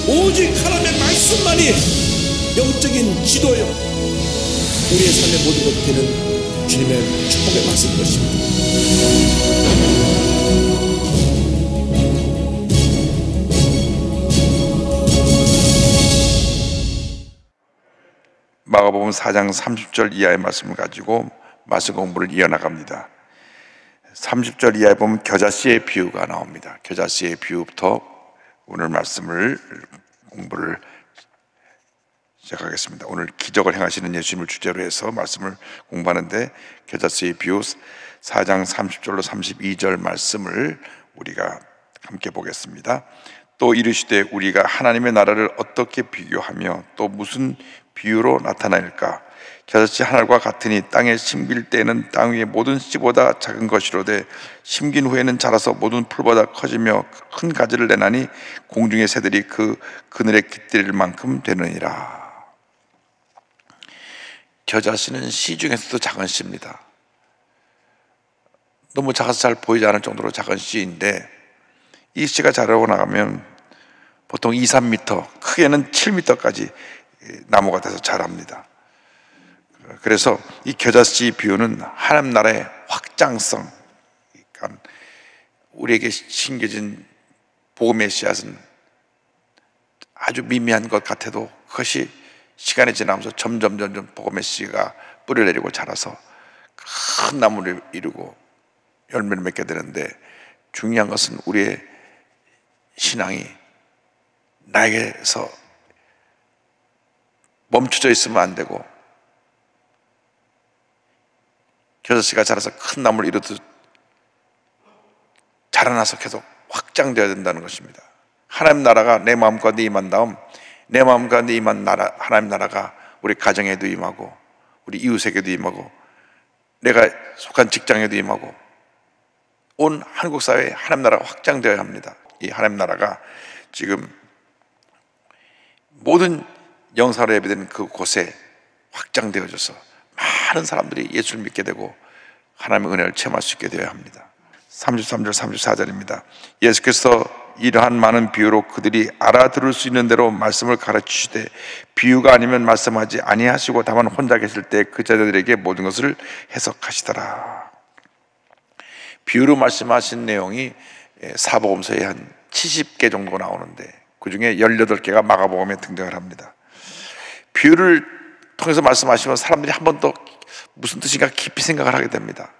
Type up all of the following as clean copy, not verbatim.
오직 하나님의 말씀만이 영적인 지도요, 우리의 삶의 모든 것이 되는 주님의 축복의 말씀인 것입니다. 마가복음 4장 30절 이하의 말씀을 가지고 말씀 공부를 이어나갑니다. 30절 이하에 보면 겨자씨의 비유가 나옵니다. 겨자씨의 비유부터 오늘 말씀을 공부를 시작하겠습니다. 오늘 기적을 행하시는 예수님을 주제로 해서 말씀을 공부하는데, 겨자씨의 비유 4장 30절로 32절 말씀을 우리가 함께 보겠습니다. 또 이르시되 우리가 하나님의 나라를 어떻게 비교하며 또 무슨 비유로 나타낼까? 겨자씨 하나가 같으니 땅에 심길 때에는 땅 위의 모든 씨보다 작은 것이로되 심긴 후에는 자라서 모든 풀보다 커지며 큰 가지를 내나니 공중의 새들이 그 그늘에 깃들일 만큼 되느니라. 겨자씨는 씨 중에서도 작은 씨입니다. 너무 작아서 잘 보이지 않을 정도로 작은 씨인데, 이 씨가 자라고 나가면 보통 2, 3m, 크게는 7m까지 나무가 돼서 자랍니다. 그래서 이 겨자씨 비유는 하나님 나라의 확장성, 그러니까 우리에게 심겨진 복음의 씨앗은 아주 미미한 것 같아도 그것이 시간이 지나면서 점점 복음의 씨가 뿌리를 내리고 자라서 큰 나무를 이루고 열매를 맺게 되는데, 중요한 것은 우리의 신앙이 나에게서 멈춰져 있으면 안 되고, 겨자씨가 자라서 큰 나무를 이루듯 자라나서 계속 확장되어야 된다는 것입니다. 하나님 나라가 내 마음과 네 임한 다음, 내 마음과 네 임한 나라, 하나님 나라가 우리 가정에도 임하고 우리 이웃에게도 임하고 내가 속한 직장에도 임하고 온 한국 사회에 하나님 나라가 확장되어야 합니다. 이 하나님 나라가 지금 모든 영사로 예배되는 그곳에 확장되어져서 많은 사람들이 예수를 믿게 되고 하나님의 은혜를 체험할 수 있게 되어야 합니다. 33절 34절입니다. 예수께서 이러한 많은 비유로 그들이 알아들을 수 있는 대로 말씀을 가르치시되 비유가 아니면 말씀하지 아니하시고 다만 혼자 계실 때 그 제자들에게 모든 것을 해석하시더라. 비유로 말씀하신 내용이 사복음서에 한 70개 정도 나오는데 그 중에 18개가 마가복음에 등장을 합니다. 비유를 통해서 말씀하시면 사람들이 한 번 더 무슨 뜻인가 깊이 생각을 하게 됩니다.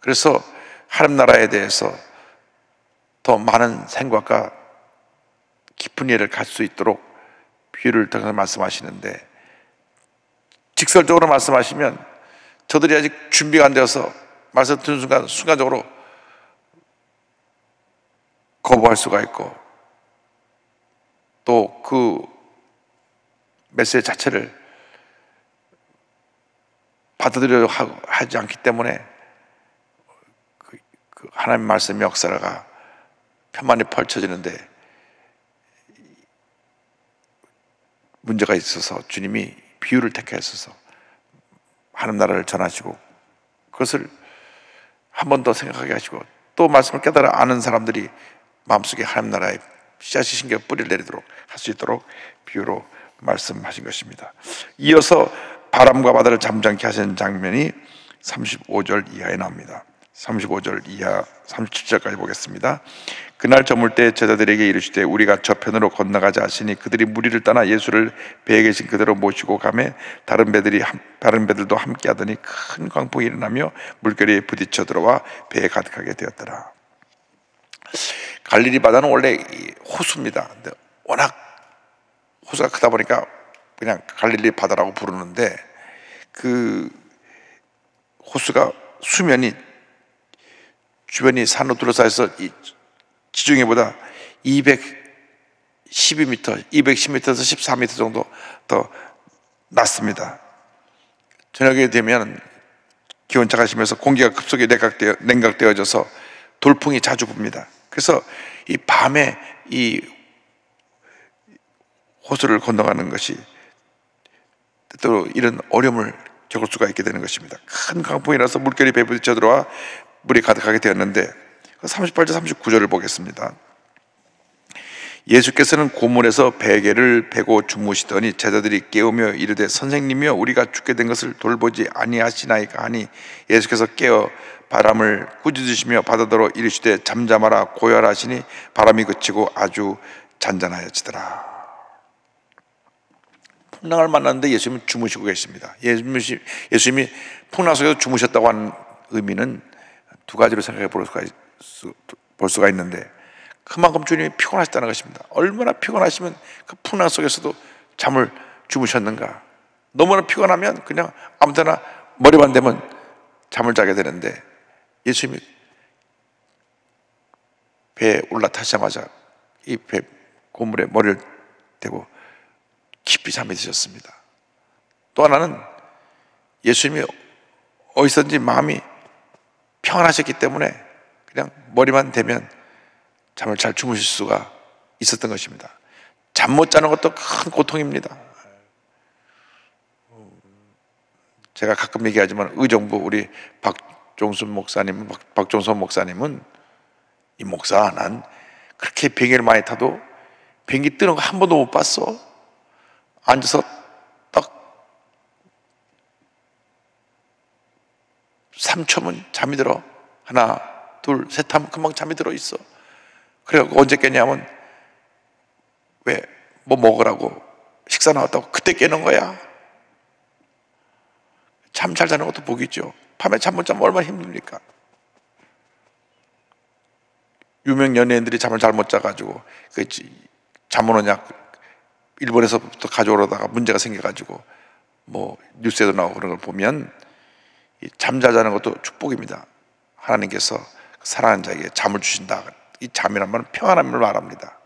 그래서 하나님 나라에 대해서 더 많은 생각과 깊은 이해를 갈 수 있도록 비유를 통해서 말씀하시는데, 직설적으로 말씀하시면 저들이 아직 준비가 안 되어서 말씀 듣는 순간 순간적으로 거부할 수가 있고, 또 그 메시지 자체를 받아들여 하지 않기 때문에 그 하나님 말씀의 역사가 편만히 펼쳐지는데 문제가 있어서 주님이 비유를 택하셔서 하나님 나라를 전하시고 그것을 한 번 더 생각하게 하시고 또 말씀을 깨달아 아는 사람들이 마음속에 하나님 나라의 씨앗이 심겨 뿌리를 내리도록 할 수 있도록 비유로 말씀하신 것입니다. 이어서 바람과 바다를 잠잠케 하시는 장면이 35절 이하에 나옵니다. 35절 이하 37절까지 보겠습니다. 그날 저물 때 제자들에게 이르시되 우리가 저편으로 건너가자 하시니 그들이 무리를 떠나 예수를 배에 계신 그대로 모시고 가매 다른 배들도 함께 하더니 큰 광풍이 일어나며 물결이 부딪혀 들어와 배에 가득하게 되었더라. 갈릴리 바다는 원래 호수입니다. 근데 워낙 호수가 크다 보니까 그냥 갈릴리 바다라고 부르는데, 그 호수가 수면이 주변이 산으로 둘러싸여서 지중해보다 212m, 210m에서 14m 정도 더 낮습니다. 저녁에 되면 기온차가 심해서 공기가 급속히 냉각되어져서 돌풍이 자주 붑니다. 그래서 이 밤에 이 호수를 건너가는 것이 또 이런 어려움을 겪을 수가 있게 되는 것입니다. 큰 강풍이라서 물결이 배에 부딪혀 들어와 물이 가득하게 되었는데, 38절 39절을 보겠습니다. 예수께서는 고문에서 베개를 베고 주무시더니 제자들이 깨우며 이르되 선생님이여 우리가 죽게 된 것을 돌보지 아니하시나이까 하니 예수께서 깨어 바람을 꾸짖으시며 바다더러 이르시되 잠잠하라 고요하라 하시니 바람이 그치고 아주 잔잔하여지더라. 풍랑을 만났는데 예수님은 주무시고 계십니다. 예수님이 풍랑 속에서 주무셨다고 하는 의미는 두 가지로 생각해 볼 수가 있는데, 그만큼 주님이 피곤하셨다는 것입니다. 얼마나 피곤하시면 그 풍랑 속에서도 잠을 주무셨는가. 너무나 피곤하면 그냥 아무 데나 머리만 대면 잠을 자게 되는데, 예수님이 배에 올라타시자마자 이 배 고물에 머리를 대고 깊이 잠이 드셨습니다. 또 하나는 예수님이 어디서든지 마음이 평안하셨기 때문에 그냥 머리만 대면 잠을 잘 주무실 수가 있었던 것입니다. 잠 못 자는 것도 큰 고통입니다. 제가 가끔 얘기하지만 의정부 우리 박종선 목사님은 이 목사, 난 그렇게 비행기를 많이 타도 비행기 뜨는 거 한 번도 못 봤어. 앉아서 딱 3초면 잠이 들어. 하나 둘 셋 하면 금방 잠이 들어 있어. 그래 언제 깨냐면, 왜 뭐 먹으라고 식사 나왔다고 그때 깨는 거야. 잠 잘 자는 것도 복이죠. 밤에 잠 못 자면 얼마나 힘듭니까? 유명 연예인들이 잠을 잘 못 자가지고 그 잠 오는 약 일본에서부터 가져오려다가 문제가 생겨가지고 뭐 뉴스에도 나오고 그런 걸 보면, 잠 잘 자는 것도 축복입니다. 하나님께서 사랑하는 자에게 잠을 주신다. 이 잠이란 말은 평안함을 말합니다.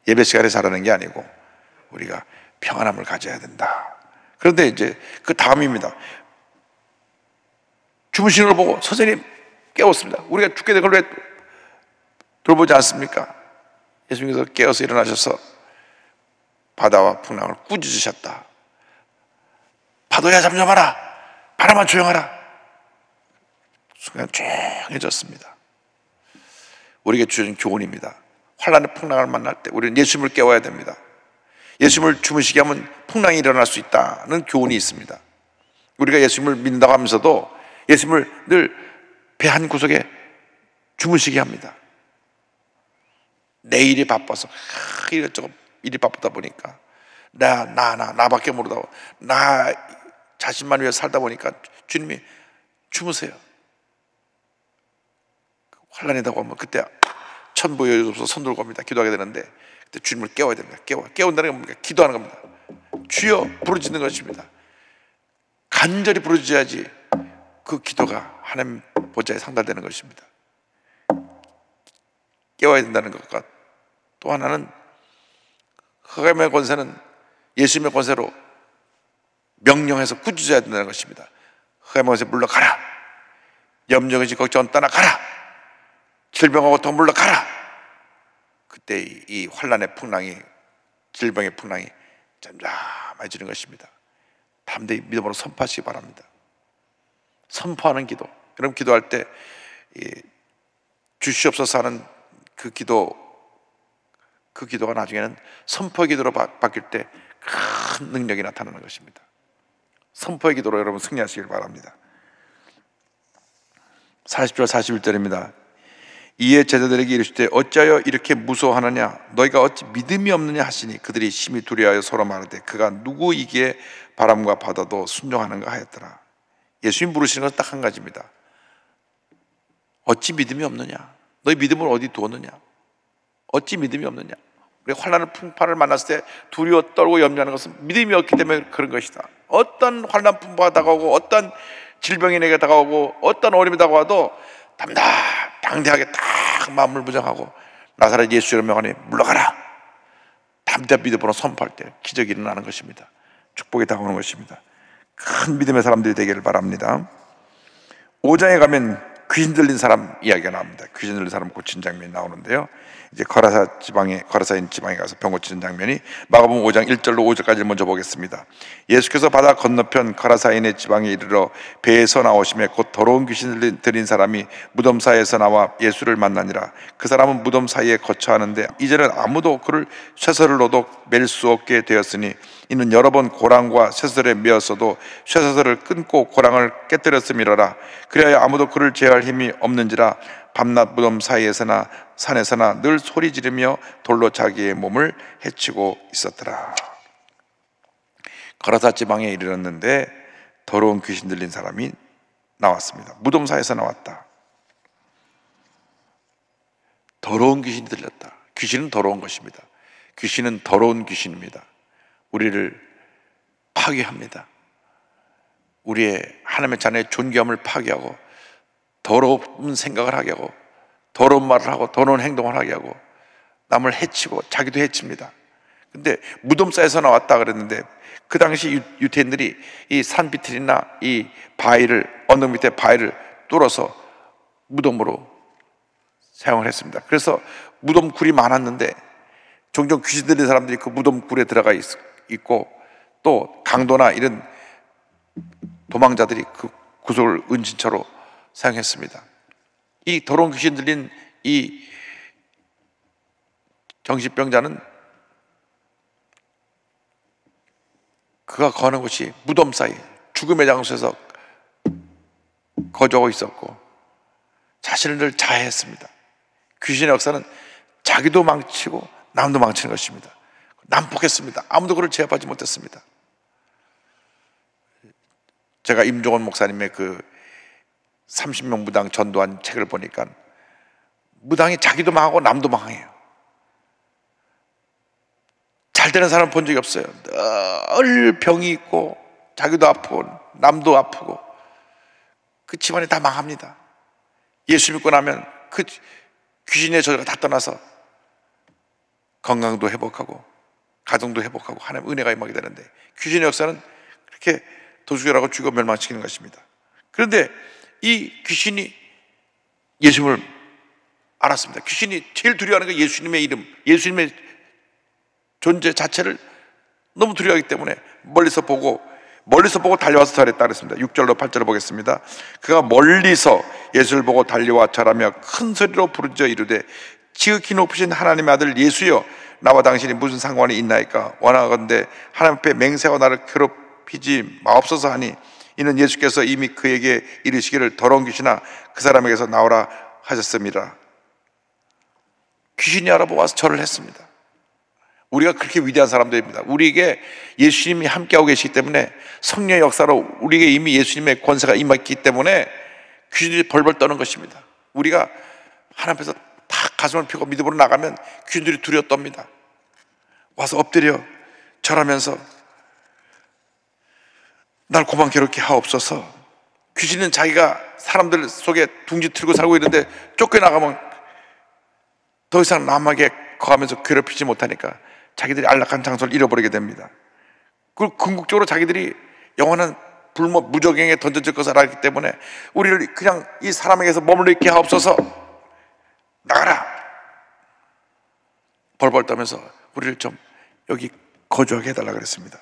예배 시간에 자라는 게 아니고 우리가 평안함을 가져야 된다. 그런데 이제 그 다음입니다. 주무시는 걸 보고 선생님 깨웠습니다. 우리가 죽게 된 걸 왜 돌보지 않습니까? 예수님께서 깨어서 일어나셔서 바다와 풍랑을 꾸짖으셨다. 파도야 잠잠하라, 바람아 조용하라. 순간 조용해졌습니다. 우리에게 주신 교훈입니다. 환란의 풍랑을 만날 때 우리는 예수님을 깨워야 됩니다. 예수님을 주무시게 하면 풍랑이 일어날 수 있다는 교훈이 있습니다. 우리가 예수님을 믿는다고 하면서도 예수님을 늘 배 한 구석에 주무시게 합니다. 내 일이 바빠서 이것저것 일이 바쁘다 보니까 나밖에 모르다고 나 자신만 위해 살다 보니까 주님이 주무세요. 환란이라고 하면 그때 천부여 주옵소서 손 들고 옵니다. 기도하게 되는데 그때 주님을 깨워야 됩니다. 깨운다는 건 뭡니까? 기도하는 겁니다. 주여 부르짖는 것입니다. 간절히 부르짖어야지 그 기도가 하나님 보좌에 상달되는 것입니다. 깨워야 된다는 것과 또 하나는 흑암의 권세는 예수님의 권세로 명령해서 꾸짖어야 된다는 것입니다. 흑암의 권세 물러가라. 염려의지 걱정은 떠나가라. 질병하고 더 물러가라. 그때 이 환란의 풍랑이, 질병의 풍랑이 잠잠해지는 것입니다. 담대히 믿음으로 선포하시기 바랍니다. 선포하는 기도. 여러분 기도할 때 주시옵소서 하는 그 기도가 나중에는 선포의 기도로 바뀔 때 큰 능력이 나타나는 것입니다. 선포의 기도로 여러분 승리하시길 바랍니다. 40절 41절입니다. 이에 제자들에게 이르시되 어찌하여 이렇게 무서워하느냐 너희가 어찌 믿음이 없느냐 하시니 그들이 심히 두려워하여 서로 말하되 그가 누구이기에 바람과 바다도 순종하는가 하였더라. 예수님 부르시는 것은 딱 한 가지입니다. 어찌 믿음이 없느냐, 너희 믿음을 어디 두었느냐, 어찌 믿음이 없느냐. 우리 환난의 풍파를 만났을 때 두려워 떨고 염려하는 것은 믿음이 없기 때문에 그런 것이다. 어떤 환난 풍파가 다가오고 어떤 질병이 내게 다가오고 어떤 어려움이 다가와도 담대하게 딱 마음을 무장하고 나사렛 예수의 명하니 물러가라. 담대한 믿음으로 선포할 때 기적이 일어나는 것입니다. 축복이 다가오는 것입니다. 큰 믿음의 사람들이 되기를 바랍니다. 5장에 가면 귀신 들린 사람 이야기가 나옵니다. 귀신 들린 사람 고친 장면이 나오는데요, 이제 거라사인 지방에 가서 병 고치는 장면이 마가복음 5장 1절로 5절까지를 먼저 보겠습니다. 예수께서 바다 건너편 거라사인의 지방에 이르러 배에서 나오시매 곧 더러운 귀신 들린 사람이 무덤 사이에서 나와 예수를 만나니라. 그 사람은 무덤 사이에 거처하는데 이제는 아무도 그를 쇠사슬로도 맬 수 없게 되었으니 이는 여러 번 고랑과 쇠사슬에 메었어도 쇠사슬을 끊고 고랑을 깨뜨렸음이로라. 그리하여 아무도 그를 제어할 힘이 없는지라. 밤낮 무덤 사이에서나 산에서나 늘 소리 지르며 돌로 자기의 몸을 해치고 있었더라. 거라사 지방에 이르렀는데 더러운 귀신 들린 사람이 나왔습니다. 무덤 사이에서 나왔다. 더러운 귀신이 들렸다. 귀신은 더러운 것입니다. 귀신은 더러운 귀신입니다. 우리를 파괴합니다. 우리의 하나님의 자녀의 존귀함을 파괴하고 더러운 생각을 하게 하고 더러운 말을 하고 더러운 행동을 하게 하고 남을 해치고 자기도 해칩니다. 근데 무덤 사이에서 나왔다 그랬는데 그 당시 유태인들이 이 산비틀이나 이 바위를, 언덕 밑에 바위를 뚫어서 무덤으로 사용을 했습니다. 그래서 무덤굴이 많았는데 종종 귀신 들린 사람들이 그 무덤굴에 들어가 있고 또 강도나 이런 도망자들이 그 구석을 은신처로 사용했습니다. 이 더러운 귀신 들린 이 정신병자는 그가 거하는 곳이 무덤 사이 죽음의 장소에서 거주하고 있었고 자신을 늘 자해했습니다. 귀신의 역사는 자기도 망치고 남도 망치는 것입니다. 난폭했습니다. 아무도 그를 제압하지 못했습니다. 제가 임종원 목사님의 그 30명 무당 전도한 책을 보니까 무당이 자기도 망하고 남도 망해요. 잘 되는 사람 본 적이 없어요. 늘 병이 있고 자기도 아프고 남도 아프고 그 집안이 다 망합니다. 예수 믿고 나면 그 귀신의 저주가 다 떠나서 건강도 회복하고 가정도 회복하고 하나님 은혜가 임하게 되는데 귀신의 역사는 그렇게 도주결하고 죽여 멸망시키는 것입니다. 그런데 이 귀신이 예수님을 알았습니다. 귀신이 제일 두려워하는 게 예수님의 이름, 예수님의 존재 자체를 너무 두려워하기 때문에 멀리서 보고 달려와서 절했다 그랬습니다. 6절로 8절을 보겠습니다. 그가 멀리서 예수를 보고 달려와 절하며 큰 소리로 부르짖어 이르되 지극히 높으신 하나님의 아들 예수여, 나와 당신이 무슨 상관이 있나이까? 원하건대 하나님 앞에 맹세하고 나를 괴롭히지 마옵소서 하니, 이는 예수께서 이미 그에게 이르시기를 더러운 귀신아 그 사람에게서 나오라 하셨습니다. 귀신이 알아보고 와서 절을 했습니다. 우리가 그렇게 위대한 사람들입니다. 우리에게 예수님이 함께하고 계시기 때문에, 성령의 역사로 우리에게 이미 예수님의 권세가 임했기 때문에 귀신들이 벌벌 떠는 것입니다. 우리가 하나님 앞에서 다 가슴을 펴고 믿음으로 나가면 귀신들이 두려워 떱니다. 와서 엎드려 절하면서 날 고만 괴롭게 하옵소서. 귀신은 자기가 사람들 속에 둥지 틀고 살고 있는데 쫓겨나가면 더 이상 남에게 거하면서 괴롭히지 못하니까 자기들이 안락한 장소를 잃어버리게 됩니다. 그리고 궁극적으로 자기들이 영원한 불못 무적행에 던져질 것을 알기 때문에 우리를 그냥 이 사람에게서 머물러 있게 하옵소서, 나가라 벌벌 떠면서 우리를 좀 여기 거주하게 해달라 그랬습니다.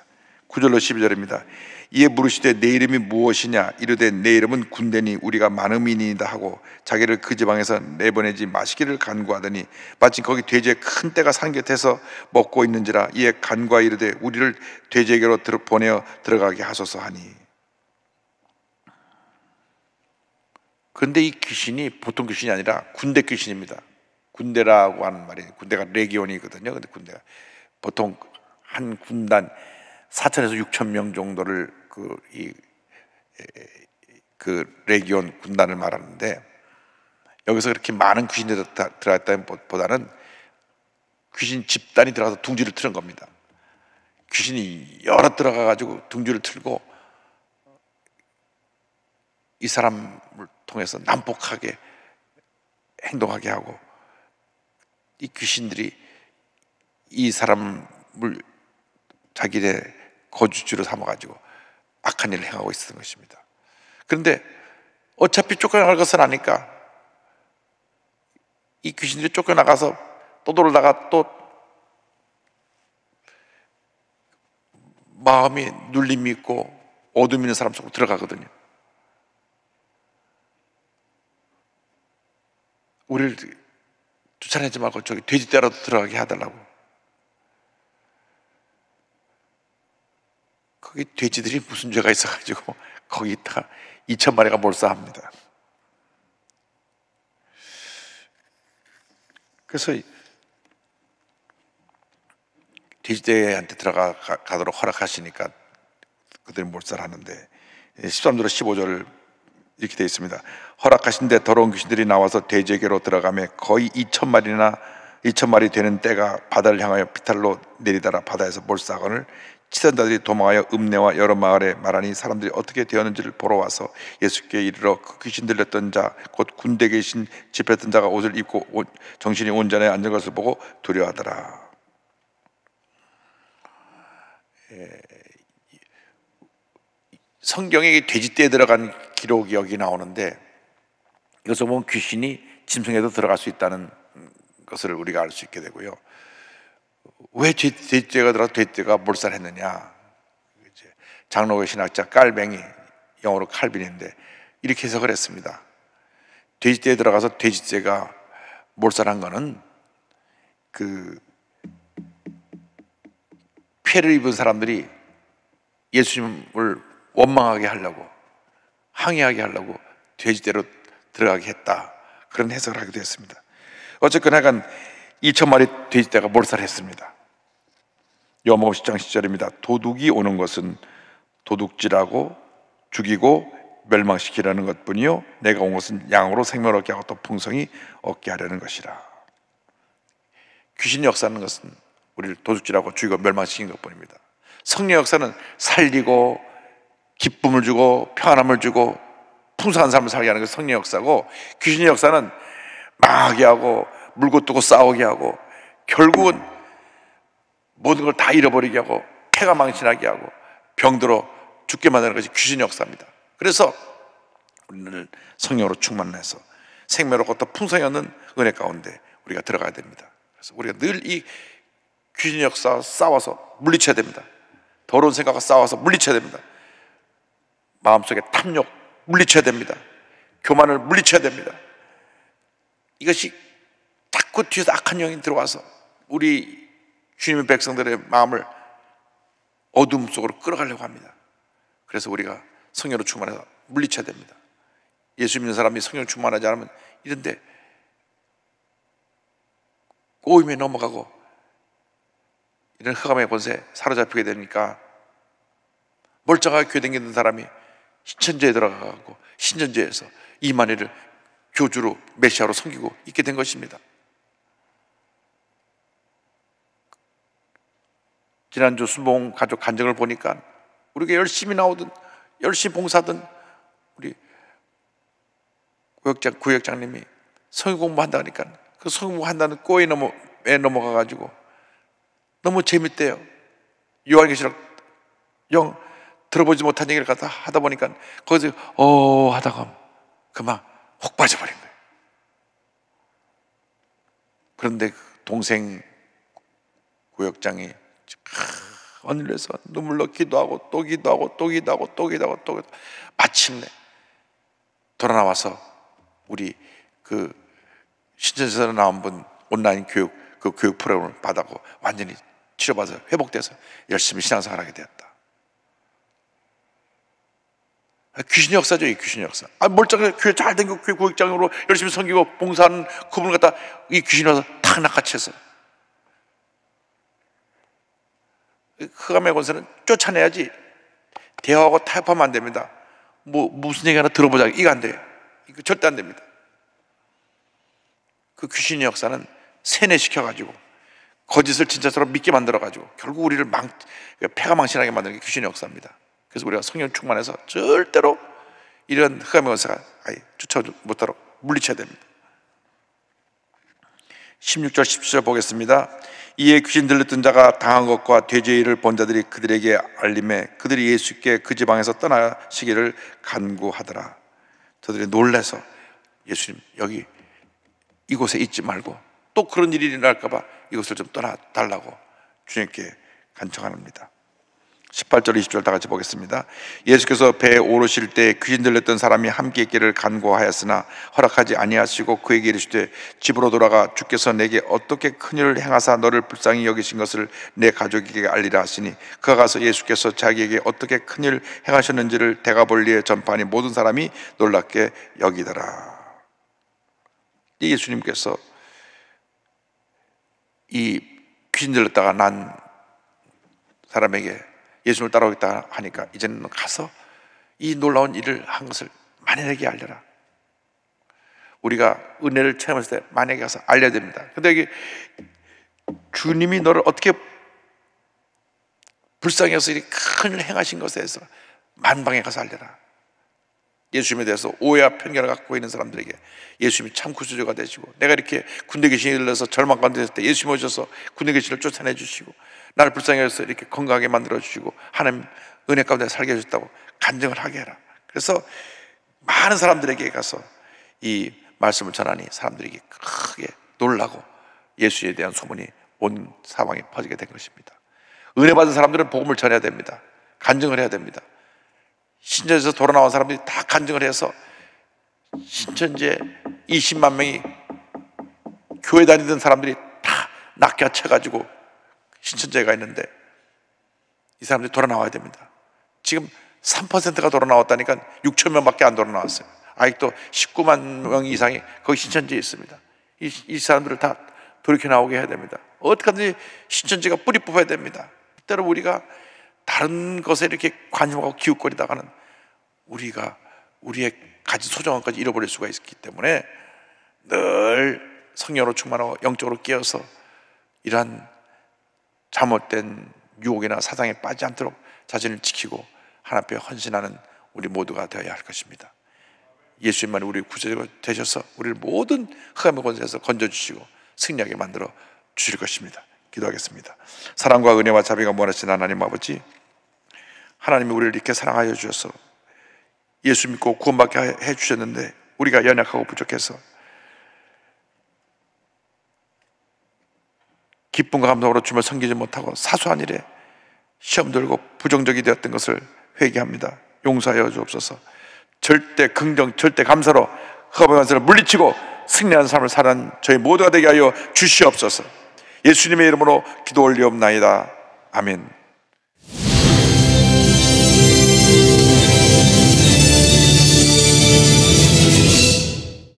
9절로 12절입니다. 이에 물으시되 내 이름이 무엇이냐? 이르되 내 이름은 군대니 우리가 많음이니이다 하고 자기를 그 지방에서 내보내지 마시기를 간구하더니, 마침 거기 돼지의 큰 떼가 산 곁에서 먹고 있는지라. 이에 간구하 이르되 우리를 돼지에게로 보내어 들어가게 하소서 하니. 그런데 이 귀신이 보통 귀신이 아니라 군대 귀신입니다. 군대라고 하는 말이, 군대가 레기온이거든요. 근데 군대가 보통 한 군단 4천에서 6천 명 정도를 그 레기온 군단을 말하는데, 여기서 그렇게 많은 귀신이 들어갔다는 보다는 귀신 집단이 들어가서 둥지를 트는 겁니다. 귀신이 여러 들어가가지고 둥지를 틀고 이 사람을 통해서 난폭하게 행동하게 하고, 이 귀신들이 이 사람을 자기네 거주지로 삼아가지고 악한 일을 행하고 있었던 것입니다. 그런데 어차피 쫓겨나갈 것은 아니까 이 귀신들이 쫓겨나가서 또 돌다가 또 마음이 눌림이 있고 어둠이 있는 사람 속으로 들어가거든요. 우리를 쫓아내지 말고 저기 돼지떼라도 들어가게 해달라고. 거기 돼지들이 무슨 죄가 있어가지고 거기 있다가 2,000마리가 몰사합니다. 그래서 돼지떼한테 들어가도록 허락하시니까 그들이 몰살을 하는데 13절 15절 이렇게 되어 있습니다. 허락하신 데 더러운 귀신들이 나와서 돼지에게로 들어가며 거의 2,000마리 되는 떼가 바다를 향하여 비탈로 내리다라 바다에서 몰사하거늘 치던 자들이 도망하여 읍내와 여러 마을에 말하니 사람들이 어떻게 되었는지를 보러 와서 예수께 이르러 그 귀신 들렸던 자 곧 군대에 계신 집혔던 자가 옷을 입고 정신이 온전히 앉은 것을 보고 두려워하더라. 성경에 돼지떼에 들어간 기록이 여기 나오는데 이것을 보면 귀신이 짐승에도 들어갈 수 있다는 것을 우리가 알 수 있게 되고요. 왜 돼지떼가 들어가서 돼지떼가 몰살했느냐? 장로교 신학자 깔뱅이, 영어로 칼빈인데 이렇게 해석을 했습니다. 돼지떼에 들어가서 돼지떼가 몰살한 거는 그 피해를 입은 사람들이 예수님을 원망하게 하려고, 항의하게 하려고 돼지떼로 들어가게 했다, 그런 해석을 하기도 했습니다. 어쨌거나 약간 2,000마리 돼지떼가 몰살했습니다. 요한복음 10장 10절입니다. 도둑이 오는 것은 도둑질하고 죽이고 멸망시키려는 것뿐이요 내가 온 것은 양으로 생명을 얻게 하고 또 풍성히 얻게 하려는 것이라. 귀신의 역사하는 것은 우리를 도둑질하고 죽이고 멸망시킨 것뿐입니다. 성령의 역사는 살리고 기쁨을 주고 평안함을 주고 풍성한 삶을 살게 하는 것이 성령의 역사고, 귀신의 역사는 망하게 하고 물고 뜨고 싸우게 하고 결국은 모든 걸 다 잃어버리게 하고 폐가 망신하게 하고 병들어 죽게 만드는 것이 귀신의 역사입니다. 그래서 우리는 성령으로 충만해서 생명으로 또 풍성히 얻는 은혜 가운데 우리가 들어가야 됩니다. 그래서 우리가 늘 이 귀신의 역사와 싸워서 물리쳐야 됩니다. 더러운 생각과 싸워서 물리쳐야 됩니다. 마음속에 탐욕 물리쳐야 됩니다. 교만을 물리쳐야 됩니다. 이것이 자꾸 뒤에서 악한 영이 들어와서 우리 주님의 백성들의 마음을 어둠 속으로 끌어가려고 합니다. 그래서 우리가 성령으로 충만해서 물리쳐야 됩니다. 예수 믿는 사람이 성령 충만하지 않으면 이런데 꼬임에 넘어가고 이런 흑암의 권세에 사로잡히게 되니까 멀쩡하게 교회 다니는 사람이 신천지에 들어가고 신천지에서 이만희를 교주로 메시아로 섬기고 있게 된 것입니다. 지난주 순봉 가족 간증을 보니까 우리가 열심히 나오든 열심히 봉사하던 우리 구역장님이 성경 공부한다 하니까 그 성경 공부한다는 꼬에 넘어가가지고 너무 재밌대요. 요한계시록 영 들어보지 못한 얘기를 갖다 하다 보니까 거기서 하다가 그만 혹 빠져버린 거예요. 그런데 그 동생 구역장이 하늘에서 눈물로 기도하고 또 기도하고 또 기도하고 또 기도하고 또 기도하고 마침내 돌아나와서 우리 그 신천지에서 나온 분 온라인 교육 그 교육 프로그램을 받았고 완전히 치료받아서 회복돼서 열심히 신앙생활 하게 되었다. 귀신의 역사죠, 이 귀신의 역사. 멀쩡하게 교회 잘 다니고 교회 구역장으로 열심히 섬기고 봉사하는 그분을 갖다 이 귀신이 와서 탁 낚아채서 흑암의 권세는 쫓아내야지 대화하고 타협하면 안 됩니다. 무슨 얘기 하나 들어보자, 이거 안 돼요. 이거 절대 안 됩니다. 그 귀신의 역사는 세뇌시켜가지고 거짓을 진짜처럼 믿게 만들어가지고 결국 우리를 폐가 망신하게 만드는 게 귀신의 역사입니다. 그래서 우리가 성령 충만해서 절대로 이런 흑암의 권세가 쫓아오지 못하도록 물리쳐야 됩니다. 16절 17절 보겠습니다. 이에 귀신 들렸던 자가 당한 것과 돼지의 일을 본 자들이 그들에게 알림해 그들이 예수께 그 지방에서 떠나시기를 간구하더라. 저들이 놀라서 예수님 여기 이곳에 있지 말고 또 그런 일이 일어날까 봐 이곳을 좀 떠나달라고 주님께 간청합니다. 18절 20절 다 같이 보겠습니다. 예수께서 배에 오르실 때 귀신 들렸던 사람이 함께 있기를 간구하였으나 허락하지 아니하시고 그에게 이르시되 집으로 돌아가 주께서 내게 어떻게 큰일을 행하사 너를 불쌍히 여기신 것을 내 가족에게 알리라 하시니 그가 가서 예수께서 자기에게 어떻게 큰일을 행하셨는지를 대가벌리에 전파하니 모든 사람이 놀랍게 여기더라. 예수님께서 이 귀신 들렸다가 난 사람에게 예수님을 따라오겠다 하니까 이제는 가서 이 놀라운 일을 한 것을 만약에 알려라. 우리가 은혜를 체험했을 때 만약에 가서 알려야 됩니다. 근데 여기 주님이 너를 어떻게 불쌍히 해서 이 큰 일을 행하신 것에 대해서 만방에 가서 알려라. 예수님에 대해서 오해와 편견을 갖고 있는 사람들에게 예수님이 참 구주주가 되시고, 내가 이렇게 군대 귀신이 들려서 절망 가운데 있을 때 예수님 오셔서 군대 귀신을 쫓아내 주시고 나를 불쌍히 해서 이렇게 건강하게 만들어 주시고 하나님 은혜 가운데 살게 해주셨다고 간증을 하게 해라. 그래서 많은 사람들에게 가서 이 말씀을 전하니 사람들에게 크게 놀라고 예수에 대한 소문이 온 사방에 퍼지게 된 것입니다. 은혜 받은 사람들은 복음을 전해야 됩니다. 간증을 해야 됩니다. 신천지에서 돌아 나온 사람들이 다 간증을 해서 신천지에 20만 명이 교회 다니던 사람들이 다 낚여쳐가지고 신천지에 가 있는데 이 사람들이 돌아 나와야 됩니다. 지금 3%가 돌아 나왔다니까 6천 명밖에 안 돌아 나왔어요. 아직도 19만 명 이상이 거기 신천지에 있습니다. 이 사람들을 다 돌이켜 나오게 해야 됩니다. 어떻게든지 신천지가 뿌리 뽑아야 됩니다. 때로 우리가 다른 것에 이렇게 관심하고 기웃거리다가는 우리가 우리의 가진 소중한 것까지 잃어버릴 수가 있기 때문에 늘 성령으로 충만하고 영적으로 깨어서 이러한 잘못된 유혹이나 사상에 빠지지 않도록 자신을 지키고 하나님 앞에 헌신하는 우리 모두가 되어야 할 것입니다. 예수님만이 우리 구주가 되셔서 우리를 모든 흑암의 권세에서 건져주시고 승리하게 만들어 주실 것입니다. 기도하겠습니다. 사랑과 은혜와 자비가 무한하신 하나님 아버지, 하나님이 우리를 이렇게 사랑하여 주셔서 예수 믿고 구원받게 해 주셨는데 우리가 연약하고 부족해서 기쁨과 감동으로 주님을 섬기지 못하고 사소한 일에 시험 들고 부정적이 되었던 것을 회개합니다. 용서하여 주옵소서. 절대 긍정, 절대 감사로 흑암의 권세를 물리치고 승리하는 삶을 사는 저희 모두가 되게 하여 주시옵소서. 예수님의 이름으로 기도 올리옵나이다. 아멘.